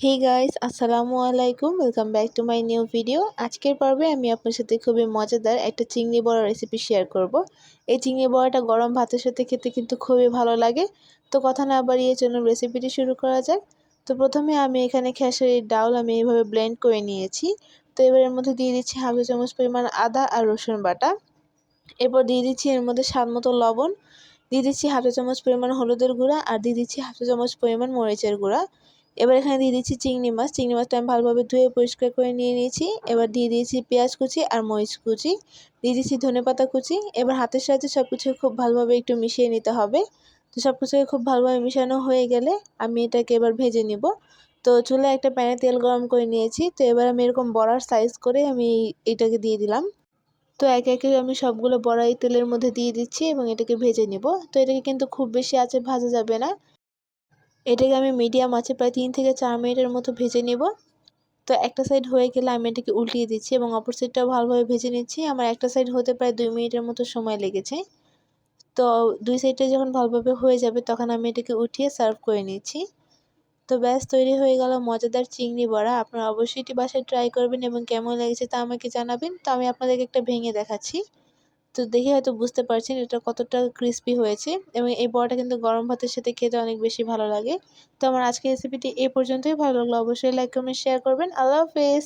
Hey guys, আসসালামু আলাইকুম। Welcome back to my new video. আজকের পর্বে আমি আপনার সাথে খুবই মজাদার একটা চিংড়ি বড়া রেসিপি শেয়ার করব। এই চিংড়ি বড়াটা গরম ভাতের সাথে খেতে কিন্তু খুবই ভালো লাগে। তো কথা না বাড়িয়ে চলুন রেসিপিটি শুরু করা যাক। তো প্রথমে আমি এখানে খেসারির ডাউল আমি এইভাবে ব্লেন্ড করে নিয়েছি। তো এবার এর মধ্যে দিয়ে দিচ্ছি হাফ চামচ পরিমাণ আদা আর রসুন বাটা। এরপর দিয়ে দিচ্ছি এর মধ্যে স্বাদ মতো লবণ, দিয়ে দিচ্ছি হাফ চামচ পরিমাণ হলুদের গুঁড়া আর দিয়ে দিচ্ছি হাফ চামচ পরিমাণ মরিচের গুঁড়া। এবার এখানে দিয়ে দিচ্ছি চিংড়ি মাছ। চিংড়ি মাছটা আমি ভালোভাবে ধুয়ে পরিষ্কার করে নিয়ে নিয়েছি। এবার দিয়ে দিয়েছি পেঁয়াজ কুচি আর মরিচ কুচি, দিয়ে দিচ্ছি ধনেপাতা কুচি। এবার হাতের সাহায্যে সব কিছু খুব ভালোভাবে একটু মিশিয়ে নিতে হবে। তো সব কিছুকে খুব ভালোভাবে মিশানো হয়ে গেলে আমি এটাকে এবার ভেজে নিব। তো চুলায় একটা প্যানে তেল গরম করে নিয়েছি। তো এবার আমি এরকম বড়ার সাইজ করে আমি এটাকে দিয়ে দিলাম। তো একে একে আমি সবগুলো বড়া এই তেলের মধ্যে দিয়ে দিচ্ছি এবং এটাকে ভেজে নিব। তো এটাকে কিন্তু খুব বেশি আঁচে ভাজা যাবে না। এটাকে আমি মিডিয়াম আঁচে প্রায় 3 থেকে 4 মিনিটের মতো ভেজে নেব। তো একটা সাইড হয়ে গেলে আমি এটাকে উল্টিয়ে দিচ্ছি এবং অপর সাইডটাও ভালোভাবে ভেজে নিচ্ছি। আমার একটা সাইড হতে প্রায় 2 মিনিটের মতো সময় লেগেছে। তো 2 সাইডটা যখন ভালোভাবে হয়ে যাবে তখন আমি এটাকে উঠিয়ে সার্ভ করে নিচ্ছি। তো ব্যাস তৈরি হয়ে গেল মজাদার চিংড়ি বড়া। আপনারা অবশ্যই এটি বাসায় ট্রাই করবেন এবং কেমন লেগেছে তা আমাকে জানাবেন। তো আমি আপনাদেরকে একটা ভেঙে দেখাচ্ছি। তো দেখে হয়তো বুঝতে পারছেন এটা কতটা ক্রিস্পি হয়েছে এবং এই বড়াটা কিন্তু গরম ভাতের সাথে খেতে অনেক বেশি ভালো লাগে। তো আমার আজকের রেসিপিটি এই পর্যন্তই। ভালো লাগলে অবশ্যই লাইক কমেন্ট শেয়ার করবেন। আল্লাহ হাফেজ।